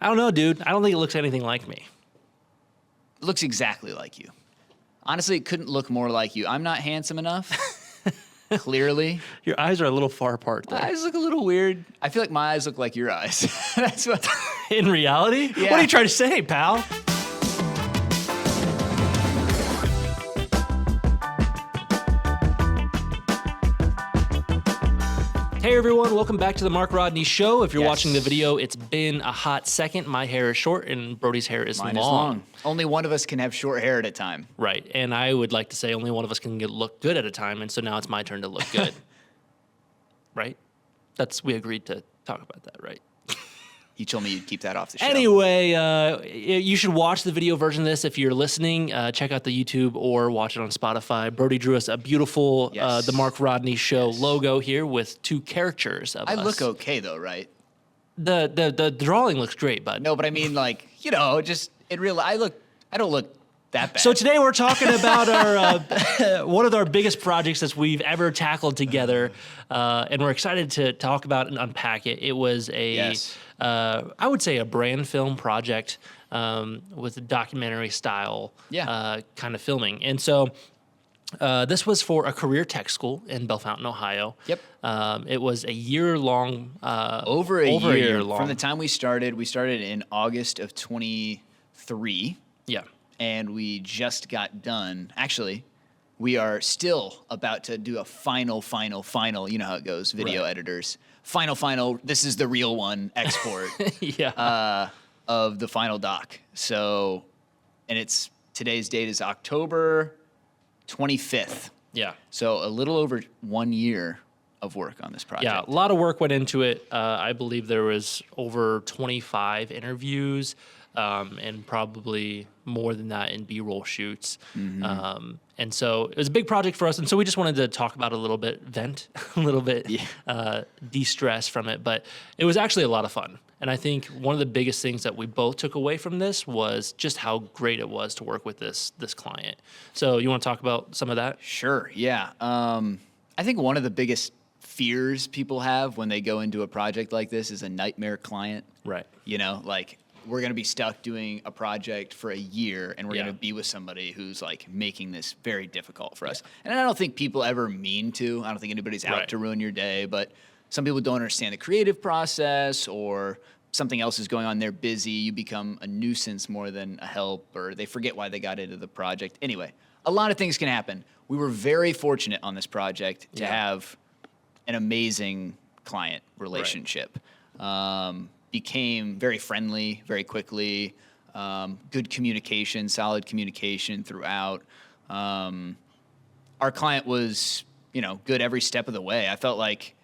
I don't know, dude. I don't think it looks anything like me. It looks exactly like you. Honestly, it couldn't look more like you. I'm not handsome enough. Clearly. Your eyes are a little far apart there. My eyes look a little weird. I feel like my eyes look like your eyes. That's what. In reality? Yeah. What are you trying to say, pal? Hey everyone, welcome back to the Mark Rodney Show. If you're watching the video, it's been a hot second. My hair is short and Brody's hair is Mine is long. Only one of us can have short hair at a time. Right, and I would like to say only one of us can look good at a time, and so now it's my turn to look good. Right? We agreed to talk about that, right? You told me you'd keep that off the show. Anyway, you should watch the video version of this if you're listening. Check out the YouTube or watch it on Spotify. Brody drew us a beautiful The Mark Rodney Show logo here with two characters of us. I look okay though, right? The drawing looks great, bud. No, but I mean, like, you know, just in real life, I don't look that bad. So today we're talking about our one of our biggest projects that we've ever tackled together, and we're excited to talk about and unpack it. It was I would say a brand film project with a documentary style kind of filming. And so this was for a career tech school in Bellefontaine, Ohio. Yep. It was a year-long. Over a year long. From the time we started in August of 23. Yeah. And we just got done. Actually, we are still about to do a final, you know how it goes, video editors. Final, this is the real one, export of the final doc. So, and today's date is October 25th. Yeah. So a little over 1 year of work on this project. Yeah, a lot of work went into it. I believe there was over 25 interviews and probably more than that in B-roll shoots. Mm-hmm. And so it was a big project for us. And so we just wanted to talk about it a little bit, vent a little bit, de-stress from it. But it was actually a lot of fun. And I think one of the biggest things that we both took away from this was just how great it was to work with this client. So you want to talk about some of that? Sure, yeah. I think one of the biggest fears people have when they go into a project like this is a nightmare client. Right. You know, like, we're going to be stuck doing a project for a year, and we're going to be with somebody who's, like, making this very difficult for us. And I don't think people ever mean to. I don't think anybody's out to ruin your day, but some people don't understand the creative process, or something else is going on, they're busy, you become a nuisance more than a help, or they forget why they got into the project. Anyway, a lot of things can happen. We were very fortunate on this project to have an amazing client relationship. Became very friendly very quickly, good communication, solid communication throughout. Our client was, good every step of the way. I felt like,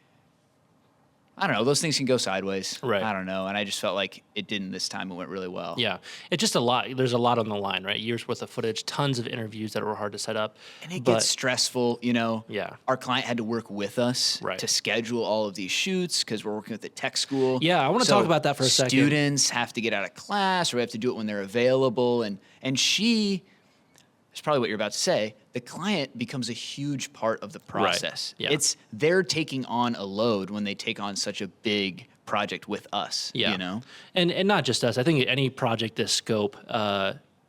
I don't know, those things can go sideways. Right. I don't know. And I just felt like it didn't this time. It went really well. Yeah. It's just a lot. There's a lot on the line, right? Years worth of footage, tons of interviews that were hard to set up. And it gets stressful, Yeah. Our client had to work with us to schedule all of these shoots because we're working with the tech school. Yeah, I want to talk about that for a second. Students have to get out of class, or we have to do it when they're available. And it's probably what you're about to say, the client becomes a huge part of the process. Right. Yeah. They're taking on a load when they take on such a big project with us, And not just us. I think any project this scope,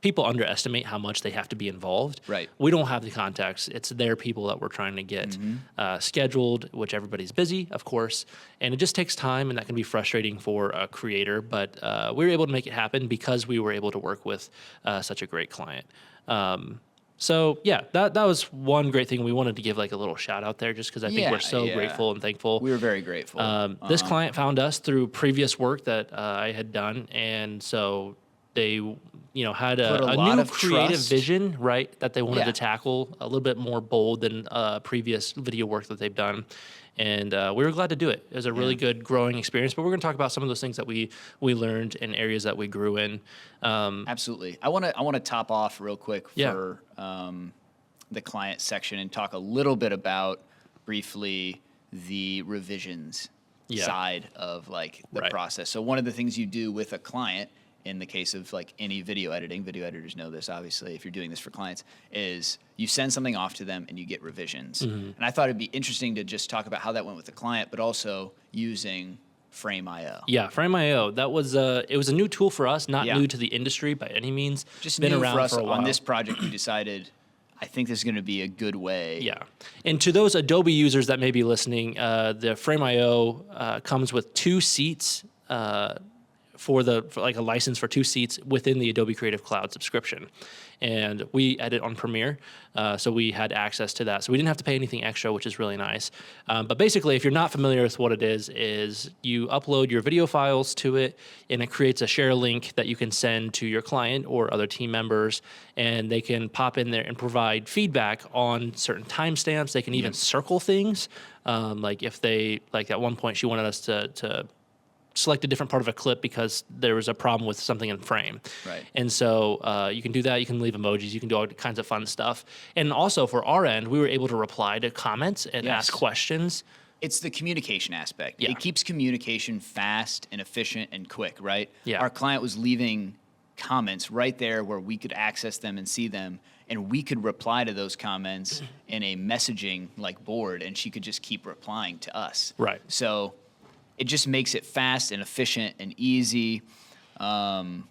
people underestimate how much they have to be involved. Right. We don't have the contacts. It's their people that we're trying to get scheduled, which everybody's busy, of course. And it just takes time, and that can be frustrating for a creator. But we were able to make it happen because we were able to work with such a great client. So yeah, that was one great thing. We wanted to give like a little shout out there just because I think we're so grateful and thankful. We were very grateful. This client found us through previous work that I had done. And so they, had a new creative vision, right, that they wanted to tackle, a little bit more bold than previous video work that they've done. And we were glad to do it. It was a really good growing experience. But we're going to talk about some of those things that we learned in areas that we grew in. Absolutely. I want to top off real quick for the client section and talk a little bit about briefly the revisions side of like the process. So one of the things you do with a client in the case of like any video editors know this, obviously, if you're doing this for clients, is you send something off to them and you get revisions. Mm-hmm. And I thought it'd be interesting to just talk about how that went with the client, but also using Frame.io. Yeah, Frame.io. That was it was a new tool for us, not Yeah. new to the industry by any means. Just been new around for us a while. on this project. We decided, I think this is going to be a good way. Yeah, and to those Adobe users that may be listening, the Frame.io comes with 2 seats. For like a license for 2 seats within the Adobe Creative Cloud subscription. And we edit on Premiere, so we had access to that. So we didn't have to pay anything extra, which is really nice. But basically, if you're not familiar with what it is you upload your video files to it, and it creates a share link that you can send to your client or other team members, and they can pop in there and provide feedback on certain timestamps. They can even circle things. Like if they, like at one point, she wanted us to select a different part of a clip because there was a problem with something in frame. Right. And so you can do that. You can leave emojis. You can do all kinds of fun stuff. And also for our end, we were able to reply to comments and ask questions. It's the communication aspect. Yeah. It keeps communication fast and efficient and quick, right? Yeah. Our client was leaving comments right there where we could access them and see them, and we could reply to those comments in a messaging like board, and she could just keep replying to us. Right. So it just makes it fast and efficient and easy. Yeah,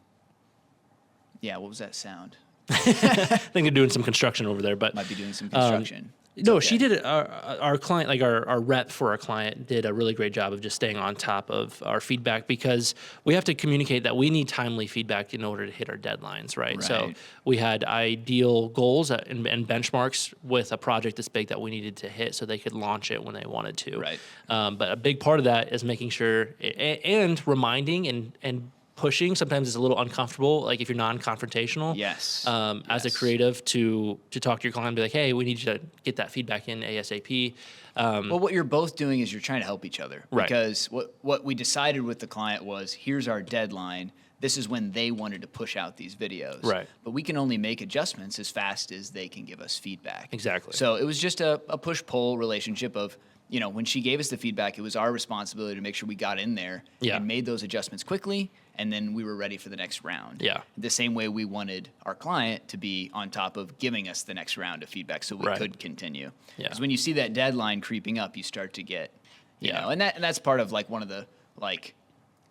what was that sound? I think they're doing some construction over there, but Might be doing some construction. no, okay. she did it. Our client, like our rep for our client, did a really great job of just staying on top of our feedback, because we have to communicate that we need timely feedback in order to hit our deadlines, right? So Right. we had ideal goals and benchmarks with a project this big that we needed to hit so they could launch it when they wanted to. Right. But a big part of that is making sure and reminding and pushing. Sometimes it's a little uncomfortable, like if you're non-confrontational. Yes. As a Yes. creative, to talk to your client and be like, hey, we need you to get that feedback in ASAP. Well, what you're both doing is you're trying to help each other. Right. Because what we decided with the client was, here's our deadline. This is when they wanted to push out these videos. Right. But we can only make adjustments as fast as they can give us feedback. Exactly. So it was just a push-pull relationship of, when she gave us the feedback, it was our responsibility to make sure we got in there and made those adjustments quickly, and then we were ready for the next round. Yeah. The same way we wanted our client to be on top of giving us the next round of feedback so we Right. could continue. Yeah. Because when you see that deadline creeping up, you start to get, you know, and that's part of like one of the like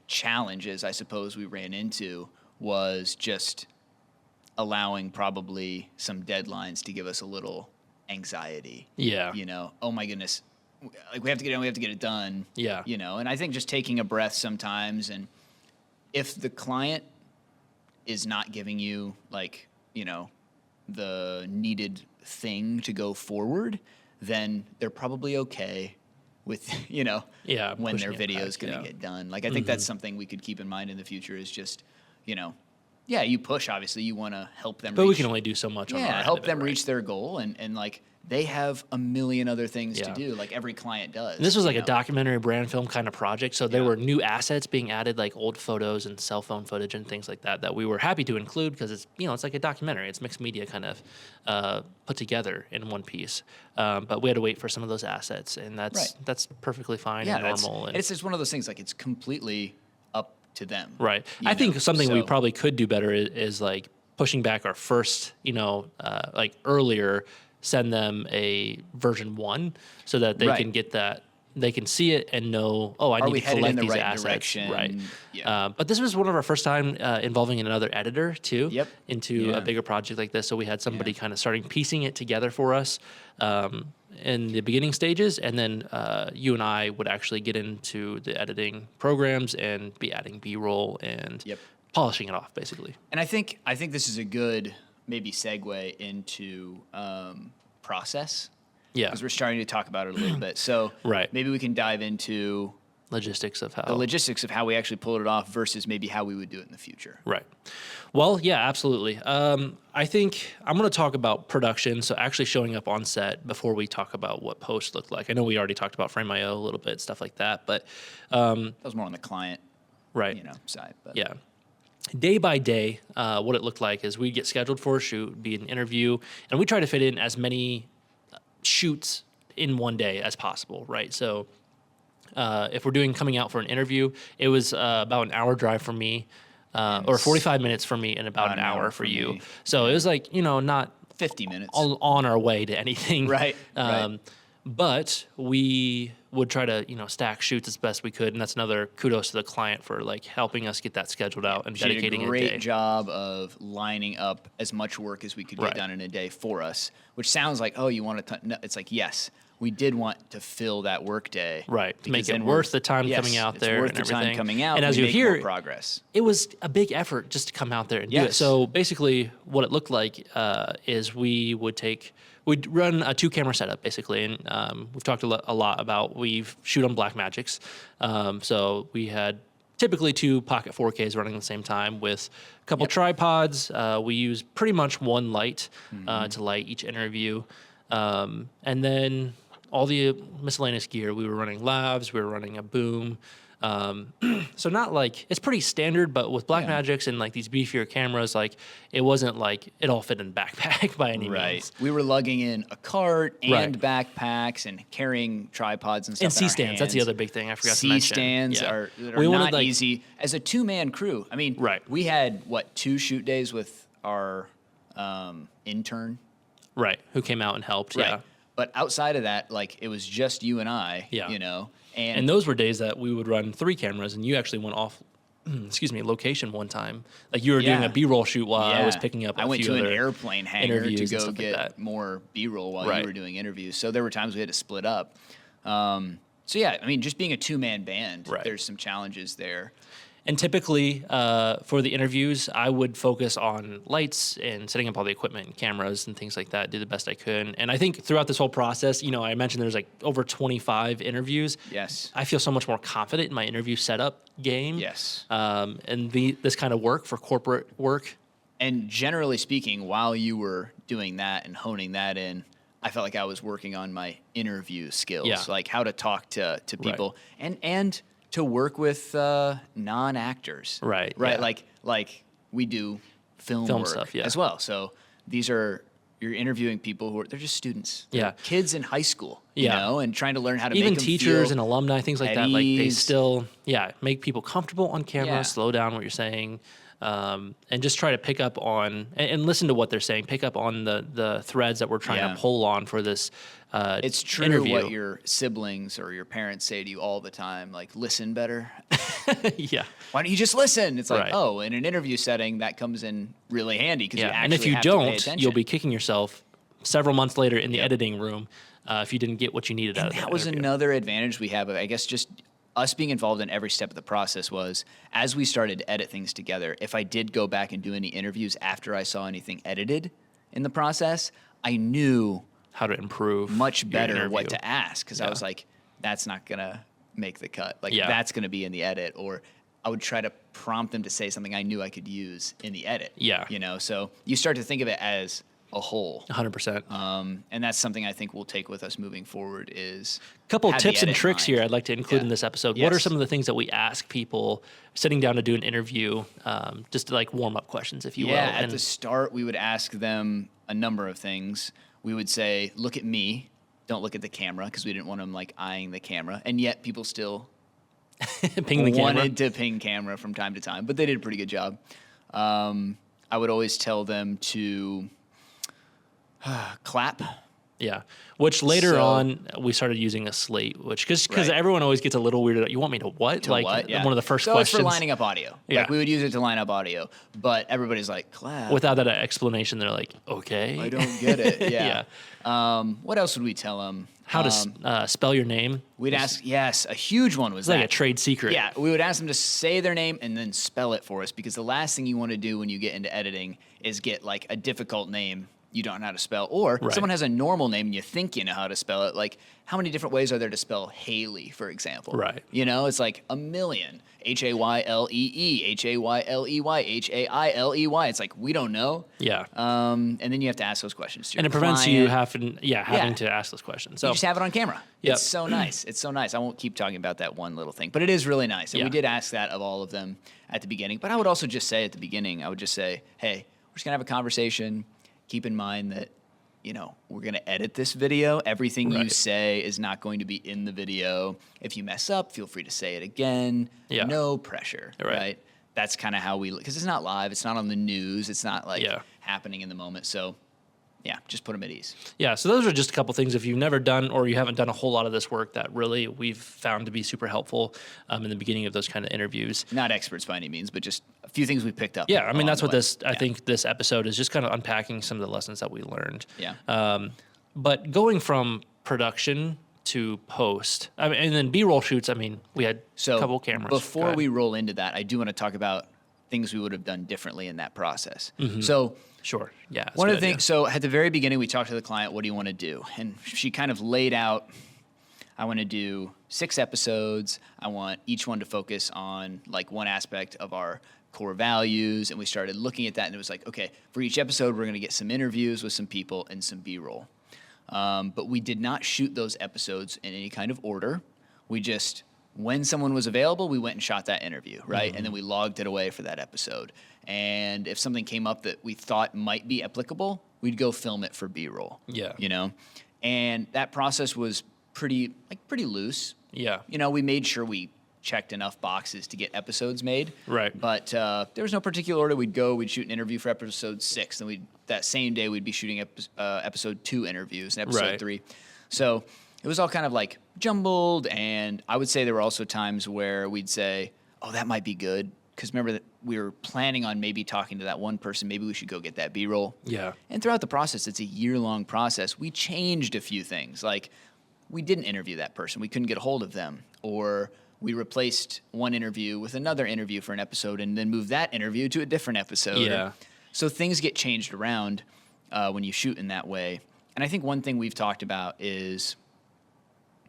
challenges I suppose we ran into was just allowing probably some deadlines to give us a little anxiety. Yeah. Oh my goodness, like we have to get it done. Yeah. And I think just taking a breath sometimes, and if the client is not giving you like, the needed thing to go forward, then they're probably okay with, when their video is going to get done. Like, I think that's something we could keep in mind in the future is just, yeah, you push, obviously you want to help them. But we can only do so much on our end help of it, them right? reach their goal. And like, they have a million other things to do, like every client does. And this was like you a know? documentary brand film kind of project. So there were new assets being added, like old photos and cell phone footage and things like that we were happy to include because it's, it's like a documentary. It's mixed media kind of put together in one piece. But we had to wait for some of those assets, and that's perfectly fine and normal. And it's just one of those things, like it's completely up to them. Right. I think something we probably could do better is like pushing back our first, like earlier, send them a version 1 so that they can get that, they can see it and know, oh, I need to collect these assets. Direction? Right. Yeah. But this was one of our first time involving another editor too. Yep. Into a bigger project like this. So we had somebody kind of starting piecing it together for us in the beginning stages, and then you and I would actually get into the editing programs and be adding B-roll and polishing it off, basically. And I think this is a good maybe segue into process. Yeah. Because we're starting to talk about it a little bit. So maybe we can dive into logistics of how we actually pulled it off versus maybe how we would do it in the future. Right. Well, yeah, absolutely. I think I'm going to talk about production, so actually showing up on set before we talk about what post looked like. I know we already talked about Frame.io a little bit, stuff like that, but that was more on the client side. But. Yeah. Day by day, what it looked like is we'd get scheduled for a shoot, be an interview, and we try to fit in as many shoots in one day as possible, right? So if we're coming out for an interview, it was about an hour drive for me, or 45 minutes for me and about an hour for you. Me. So it was like, not 50 minutes on our way to anything. Right. But we would try to, stack shoots as best we could, and that's another kudos to the client for like helping us get that scheduled out and She did dedicating a a day. great job of lining up as much work as we could get done in a day for us, which sounds like, oh, you want to, no, it's like, yes, we did want to fill that work day. Right, to make it worth the time coming out there worth and the everything. time coming out, and as we you make hear, more progress. It was a big effort just to come out there and do it. Yes. So basically, what it looked like is we'd run a 2-camera setup basically, and we've talked a lot about shoot on Blackmagics. So we had typically 2 Pocket 4Ks running at the same time with a couple tripods. We use pretty much one light to light each interview, and then all the miscellaneous gear. We were running lavs, we were running a boom. So not like, it's pretty standard, but with Blackmagics and like these beefier cameras, like it wasn't like it all fit in backpack by any means. We were lugging in a cart and backpacks and carrying tripods and stuff. And C-stands, that's the other big thing I forgot to mention. C-stands are not easy. As a 2-man crew, I mean, we had, 2 shoot days with our intern? Right, who came out and helped, But outside of that, like, it was just you and I, And those were days that we would run 3 cameras, and you actually went off, location one time. Like you were doing a B-roll shoot while I was picking up. I went to an airplane hangar to go get like more B-roll while you were doing interviews. So there were times we had to split up. So yeah, I mean, just being a 2-man band, there's some challenges there. And typically, for the interviews, I would focus on lights and setting up all the equipment and cameras and things like that, do the best I could. And I think throughout this whole process, I mentioned there's like over 25 interviews. Yes. I feel so much more confident in my interview setup game. Yes. And this kind of work for corporate work. And generally speaking, while you were doing that and honing that in, I felt like I was working on my interview skills, like how to talk to people and to work with non-actors. Right. Yeah. Like we do film work stuff, as well. So you're interviewing people who they're just students. They're kids in high school, you know, and trying to learn how to even make them teachers feel and alumni, things like at that. Like they ease. still, make people comfortable on camera, slow down what you're saying. And just try to pick up on and listen to what they're saying. Pick up on the threads that we're trying to pull on for this It's true interview. what your siblings or your parents say to you all the time, like, listen better. Why don't you just listen? It's like, oh, in an interview setting, that comes in really handy because you actually and if you have to pay don't, attention. you'll be kicking yourself several months later in the editing room if you didn't get what you needed out of that. That was interview. another advantage we have, I guess, just us being involved in every step of the process was, as we started to edit things together, if I did go back and do any interviews after I saw anything edited in the process, I knew how to improve much better what to ask because I was like, that's not going to make the cut. Like, that's going to be in the edit. Or I would try to prompt them to say something I knew I could use in the edit. So you start to think of it as a whole. 100%. And that's something I think we'll take with us moving forward is a couple have tips the and edit in tricks mind. here I'd like to include in this episode. What are some of the things that we ask people sitting down to do an interview, just to like warm up questions, if you will? At the start, we would ask them a number of things. We would say, look at me. Don't look at the camera because we didn't want them like eyeing the camera. And yet people still ping the camera. wanted to ping camera from time to time, but they did a pretty good job. I would always tell them to clap. Yeah, which later on we started using a slate, which because everyone always gets a little weirded out. You want me to what? To like what? Yeah. one of the first so questions. it's for lining up audio. Yeah. Like we would use it to line up audio, but everybody's like, clap. Without that explanation, they're like, okay. I don't get it. Yeah. What else would we tell them? How to spell your name. We'd ask, a huge one was It's that. like a trade secret. Yeah, we would ask them to say their name and then spell it for us because the last thing you want to do when you get into editing is get like a difficult name you don't know how to spell. Or someone has a normal name and you think you know how to spell it. Like, how many different ways are there to spell Haley, for example? Right. You know, it's like a million. Haylee, Hayley, Hailey. It's like, we don't know. Yeah. And then you have to ask those questions to your And it prevents client. you having to ask those questions. So You just have it on camera. Yep. It's so nice. It's so nice. I won't keep talking about that one little thing, but it is really nice. And we did ask that of all of them at the beginning. But I would also just say at the beginning, I would just say, hey, we're just going to have a conversation. Keep in mind that, we're going to edit this video. Everything you say is not going to be in the video. If you mess up, feel free to say it again. Yeah. No pressure, right? That's kind of how because it's not live. It's not on the news. It's not like happening in the moment. So just put them at ease. Yeah, so those are just a couple things if you've never done or you haven't done a whole lot of this work that really we've found to be super helpful in the beginning of those kind of interviews. Not experts by any means, but just a few things we picked up. Yeah, I mean, that's what I think this episode is, just kind of unpacking some of the lessons that we learned. Yeah. But going from production to post, I mean, and then B-roll shoots, I mean, we had a couple cameras. Before we roll into that, I do want to talk about things we would have done differently in that process. So sure, yeah. One of the things, so at the very beginning, we talked to the client, what do you want to do? And she kind of laid out, I want to do 6 episodes. I want each one to focus on like one aspect of our core values. And we started looking at that, and it was like, okay, for each episode, we're going to get some interviews with some people and some B-roll. But we did not shoot those episodes in any kind of order. We just, when someone was available, we went and shot that interview, right? And then we logged it away for that episode. And if something came up that we thought might be applicable, we'd go film it for B-roll. Yeah. You know? And that process was pretty loose. Yeah. You know, we made sure we checked enough boxes to get episodes made. Right. But there was no particular order. We'd shoot an interview for episode 6, and that same day we'd be shooting episode 2 interviews and episode 3. So it was all kind of like jumbled, and I would say there were also times where we'd say, oh, that might be good, because remember that we were planning on maybe talking to that one person. Maybe we should go get that B-roll. Yeah. And throughout the process, it's a year-long process. We changed a few things. Like, we didn't interview that person. We couldn't get a hold of them. Or we replaced one interview with another interview for an episode and then moved that interview to a different episode. Yeah. So things get changed around when you shoot in that way. And I think one thing we've talked about is,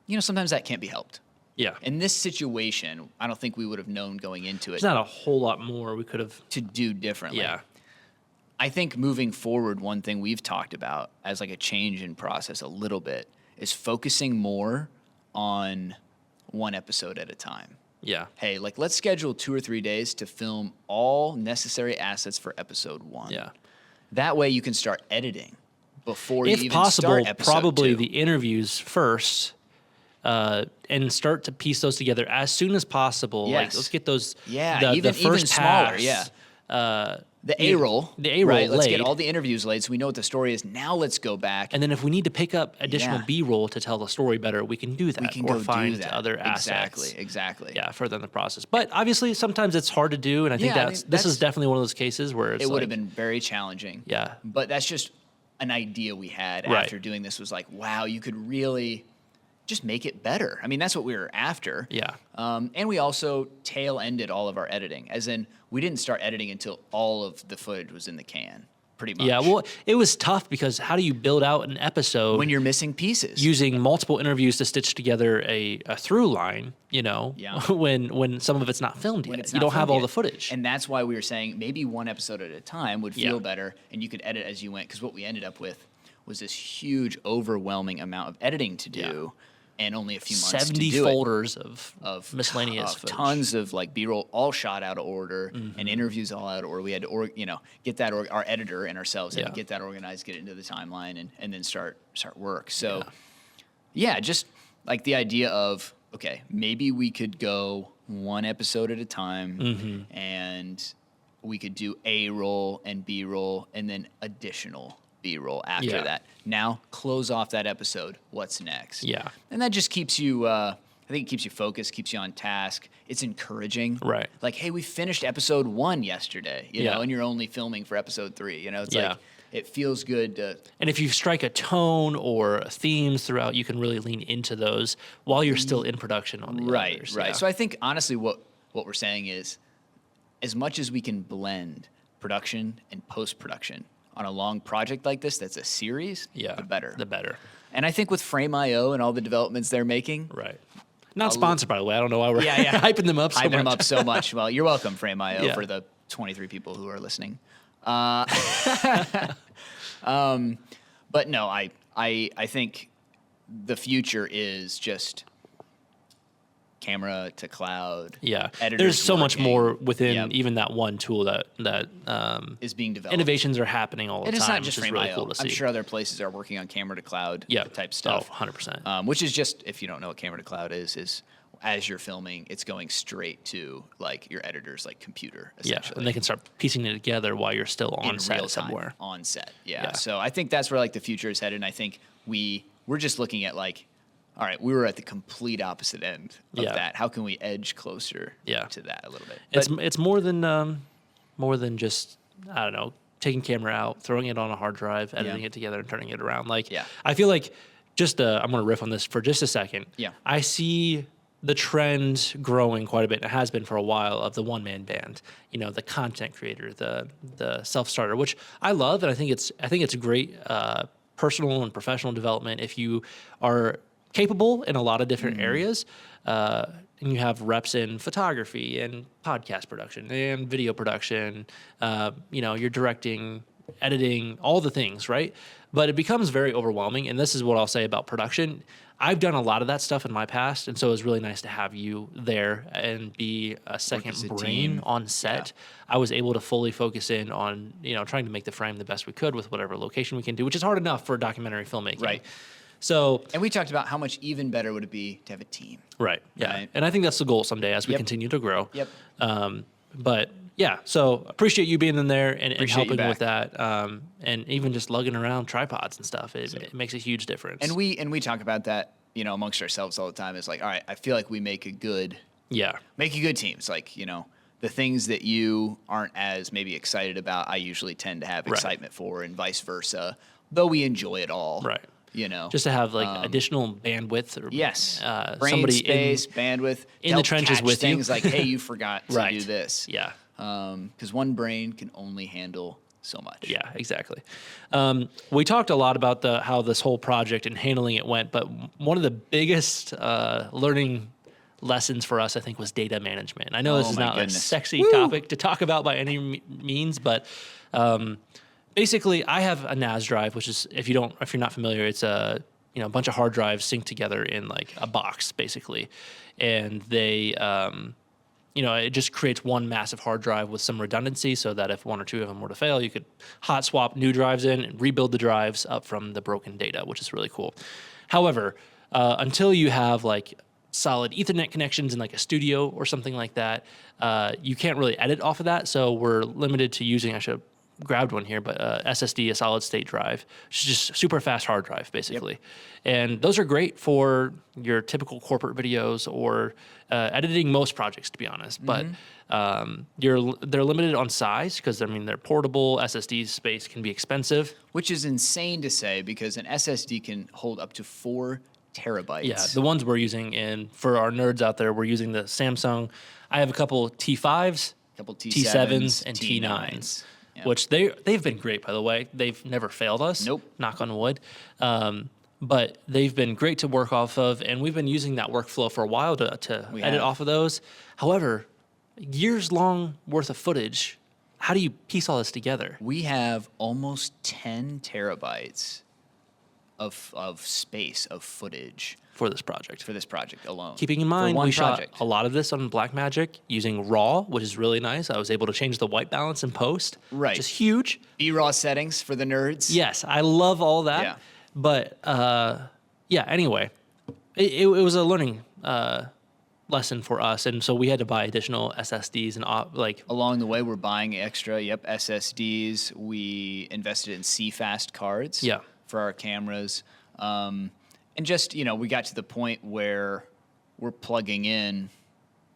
you know, sometimes that can't be helped. Yeah. In this situation, I don't think we would have known going into it. There's not a whole lot more we could have to do differently. Yeah. I think moving forward, one thing we've talked about as like a change in process a little bit is focusing more on one episode at a time. Yeah. Hey, like let's schedule 2 or 3 days to film all necessary assets for episode 1. Yeah. That way you can start editing before you if even possible, start episode probably 2. the interviews first, and start to piece those together as soon as possible. Yes. Like, let's get those. Yeah, the first even smaller. pass, Yeah. The A-roll. The A-roll right? Let's laid. get all the interviews laid so we know what the story is. Now let's go back. And then if we need to pick up additional Yeah. B-roll to tell the story better, we can do that. we can or go find do that. other assets. Exactly. Yeah, further in the process. But obviously, sometimes it's hard to do, and I think Yeah, I mean, this is that's- definitely one of those cases where it's It would like, have been very challenging. Yeah. But that's just an idea we had Right. after doing this was like, wow, you could really just make it better. I mean, that's what we were after. Yeah. And we also tail-ended all of our editing, as in we didn't start editing until all of the footage was in the can, pretty much. Yeah, well, it was tough because how do you build out an episode when you're missing pieces? using multiple interviews to stitch together a through line, you know, Yeah. when some of it's not filmed yet. When it's You not don't have filmed all yet. the footage. And that's why we were saying maybe one episode at a time would feel Yeah. better, and you could edit as you went, because what we ended up with was this huge, overwhelming amount of editing to do, and only a few months 70 to do folders of miscellaneous footage. tons of like B-roll, all shot out of order, and interviews all out of order. We had to, get that. Our editor and ourselves had to Yeah. get that organized, get it into the timeline, and then start work. So, yeah, just like the idea of okay, maybe we could go one episode at a time, and we could do A-roll and B-roll, and then additional B-roll after Yeah. that. Now close off that episode. What's next? Yeah. And that just keeps you, I think it keeps you focused, keeps you on task. It's encouraging. Right. Like, hey, we finished episode 1 yesterday, you Yeah. know, and you're only filming for episode 3. You know, it's Yeah. like, it feels good to, And if you strike a tone or themes throughout, you can really lean into those while you're still in production on the others. right. Yeah. So I think, honestly, what we're saying is, as much as we can blend production and post-production on a long project like this that's a series, yeah, the better. The better. And I think with Frame.io and all the developments they're making, Right. Not sponsored, by the way. I don't know why we're hyping them up so hyping much. them up so much. Well, you're welcome, Frame.io, Yeah. for the 23 people who are listening. But no, I think the future is just camera to cloud. Yeah. editors There's so much working. more within Yep. even that one tool that is being developed. innovations are happening all the And time. it's not just which is Frame.io. really cool to see. I'm sure other places are working on camera to cloud Yeah. type stuff. Oh, 100%. Which is just, if you don't know what camera to cloud is as you're filming, it's going straight to like your editor's like computer, Yeah, essentially. and they can start piecing it together while you're still on in set real time, somewhere. on set. Yeah. So I think that's where like the future is headed. And I think we're just looking at like, all right, we were at the complete opposite end of that. How can we edge closer to that a little bit? It's more than just, I don't know, taking camera out, throwing it on a hard drive, editing it together, and turning it around. Like, I feel like I'm going to riff on this for just a second. Yeah. I see the trend growing quite a bit, and it has been for a while, of the one-man band, the content creator, the self-starter, which I love, and I think it's great personal and professional development if you are capable in a lot of different areas, and you have reps in photography and podcast production and video production, you're directing, editing, all the things, right? But it becomes very overwhelming, and this is what I'll say about production. I've done a lot of that stuff in my past, and so it was really nice to have you there and be a second brain on set. I was able to fully focus in on, trying to make the frame the best we could with whatever location we can do, which is hard enough for documentary filmmaking. Right. So, and we talked about how much even better would it be to have a team. Right. Yeah. Right? And I think that's the goal someday as we continue to grow. Yep. But yeah, so appreciate you being in there and helping with that, and even just lugging around tripods and stuff. It makes a huge difference. And we talk about that, amongst ourselves all the time. It's like, all right, I feel like we make a good team. It's like, the things that you aren't as maybe excited about, I usually tend to have excitement for, and vice versa. Though we enjoy it all, right? Just to have like additional bandwidth, or brain somebody space, bandwidth in the trenches with things you. like, hey, you forgot to do this. Yeah. Because one brain can only handle so much. Yeah, exactly. We talked a lot about how this whole project and handling it went, but one of the biggest learning lessons for us, I think, was data management. And I know this is not a sexy topic to talk about by any means, but basically, I have a NAS drive, which is, if you're not familiar, it's a bunch of hard drives synced together in like a box, basically, and they it just creates one massive hard drive with some redundancy, so that if one or two of them were to fail, you could hot swap new drives in and rebuild the drives up from the broken data, which is really cool. However, until you have like solid Ethernet connections in like a studio or something like that, you can't really edit off of that. So we're limited to using, I should have grabbed one here, but SSD, a solid state drive, which is just super fast hard drive, basically. Yep. And those are great for your typical corporate videos or editing most projects, to be honest. But they're limited on size because, they're portable. SSD space can be expensive. Which is insane to say, because an SSD can hold up to 4 terabytes. Yeah, the ones we're using, and for our nerds out there, we're using the Samsung. I have a couple T5s, a couple T7s, and T9s. Yep. Which they've been great, by the way. They've never failed us. Nope. Knock on wood. But they've been great to work off of, and we've been using that workflow for a while to edit off of those. However, years long worth of footage. How do you piece all this together? We have almost 10 terabytes of space, of footage for this project. For this project alone. Keeping in mind, we shot a lot of this on Blackmagic using RAW, which is really nice. I was able to change the white balance in post, which is huge. B-RAW settings for the nerds. Yes, I love all that. Yeah. But anyway, it was a learning lesson for us, and so we had to buy additional SSDs and along the way we're buying extra SSDs. We invested in CFast cards for our cameras. And just, we got to the point where we're plugging in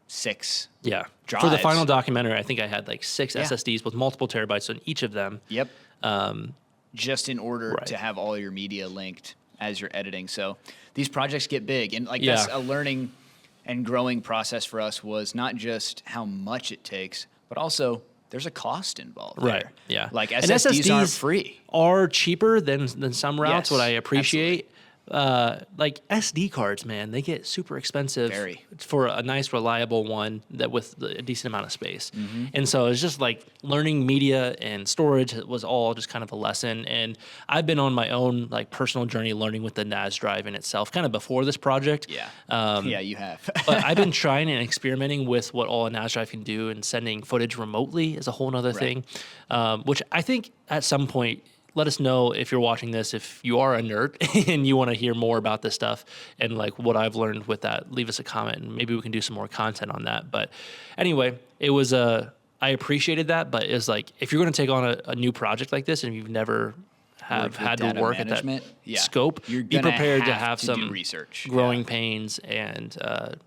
6 drives. For the final documentary, I think I had like 6 SSDs with multiple terabytes on each of them. Yep. Just in order to have all your media linked as you're editing. So these projects get big. And that's a learning and growing process for us, was not just how much it takes, but also there's a cost involved there. Right, yeah. Like SSDs aren't free. Are cheaper than some routes, what I appreciate. Like SD cards, man, they get super expensive for a nice, reliable one that with a decent amount of space. And so it's just like learning media and storage was all just kind of a lesson. And I've been on my own like personal journey learning with the NAS drive in itself, kind of before this project. Yeah, you have. But I've been trying and experimenting with what all a NAS drive can do, and sending footage remotely is a whole other thing, which I think at some point let us know if you're watching this, if you are a nerd and you want to hear more about this stuff and like what I've learned with that. Leave us a comment and maybe we can do some more content on that. But anyway, it was I appreciated that, but it's like if you're going to take on a new project like this and you've never have had to work at that scope, you're be prepared to have do some research, growing pains and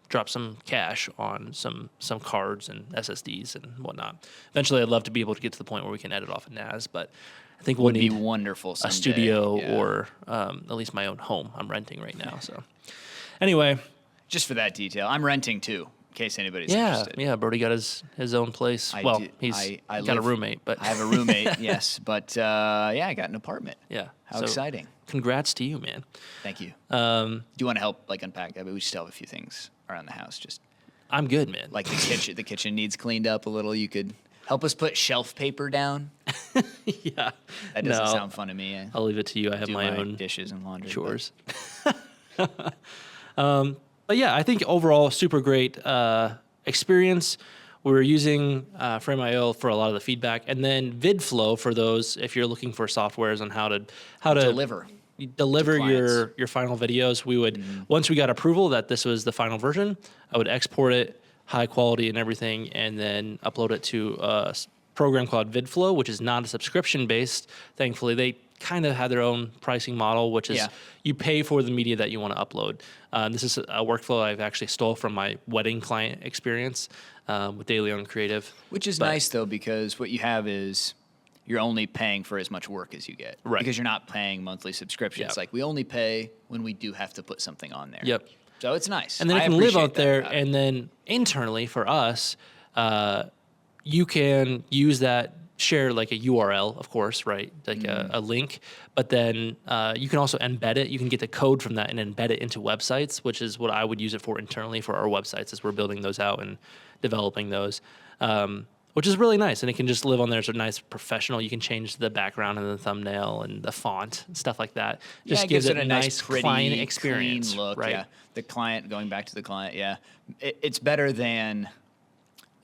drop some cash on some cards and SSDs and whatnot. Eventually, I'd love to be able to get to the point where we can edit off a NAS, but I think we'll need wonderful someday. A studio or at least my own home. I'm renting right now, so anyway, just for that detail, I'm renting too. In case anybody's interested. Yeah, Brody got his own place. I got a roommate, but I have a roommate, yes, but I got an apartment. Yeah, how exciting! Congrats to you, man. Thank you. Do you want to help unpack that? But we still have a few things around the house. I'm good, man. Like the kitchen needs cleaned up a little. You could help us put shelf paper down. Yeah, that doesn't sound fun to me. I'll leave it to you. I have my own dishes and laundry chores. But yeah, I think overall, super great experience. We were using Frame.io for a lot of the feedback, and then VidFlow for those if you're looking for softwares on how to deliver your final videos. We would once we got approval that this was the final version, I would export it high quality and everything, and then upload it to a program called VidFlow, which is not a subscription based. Thankfully, they kind of had their own pricing model, which is you pay for the media that you want to upload. This is a workflow I've actually stole from my wedding client experience with Daily on Creative. Which is nice, though, because what you have is you're only paying for as much work as you get. Right. Because you're not paying monthly subscriptions. Yep. Like, we only pay when we do have to put something on there. Yep. So it's nice. And then it can live out there, and then internally for us, you can use that, share like a URL, of course, right? Like a link, but then you can also embed it. You can get the code from that and embed it into websites, which is what I would use it for internally for our websites as we're building those out and developing those, which is really nice. And it can just live on there as a nice professional. You can change the background and the thumbnail and the font and stuff like that. Just gives it a nice pretty, client experience, clean look, right? Yeah. The client, going back to the client, it's better than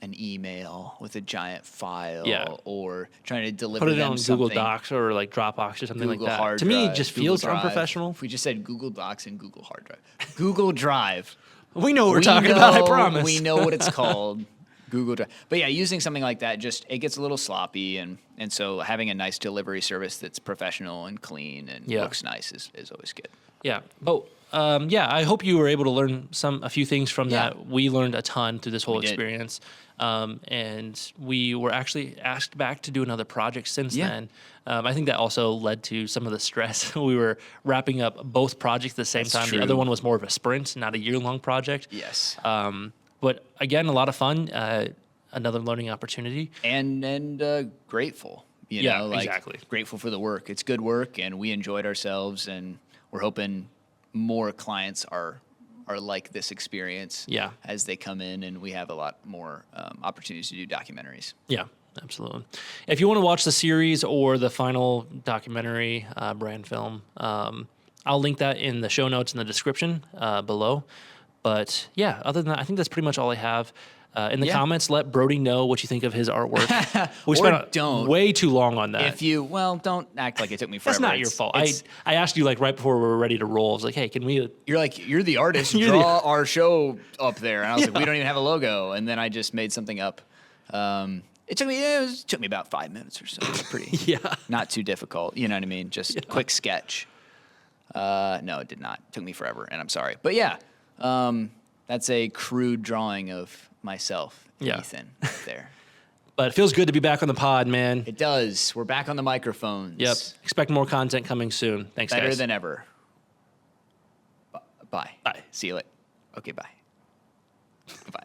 an email with a giant file or trying to deliver put it them on something. Google Docs or like Dropbox or something Google like that. Hard To me, Drive, it just Google feels Drive. unprofessional. If we just said Google Docs and Google Hard Drive. Google Drive. We know what we're talking about, I promise. We know what it's called. Google Drive. But yeah, using something like that, it gets a little sloppy. And so having a nice delivery service that's professional and clean and looks nice is always good. Yeah. But I hope you were able to learn a few things from that. We learned a ton through this whole experience. And we were actually asked back to do another project since then. I think that also led to some of the stress. We were wrapping up both projects at the same time. True. The other one was more of a sprint, not a year-long project. Yes. But again, a lot of fun, another learning opportunity. And grateful. Exactly. Grateful for the work. It's good work, and we enjoyed ourselves, and we're hoping more clients are like this experience as they come in, and we have a lot more opportunities to do documentaries. Yeah, absolutely. If you want to watch the series or the final documentary brand film, I'll link that in the show notes in the description below. But yeah, other than that, I think that's pretty much all I have. In the comments, let Brody know what you think of his artwork. We spent way too long on that. Don't act like it took me forever. That's not your fault. I asked you like right before we were ready to roll. I was like, hey, can we? You're the artist. Draw our show up there. And I was like, we don't even have a logo. And then I just made something up. It took me about 5 minutes or so. It's pretty not too difficult. You know what I mean? Just a quick sketch. No, it did not. It took me forever, and I'm sorry. But that's a crude drawing of myself, Ethan, right there. But it feels good to be back on the pod, man. It does. We're back on the microphones. Yep. Expect more content coming soon. Thanks, guys. Better than ever. Bye. Bye. See you later. Okay, bye. Bye.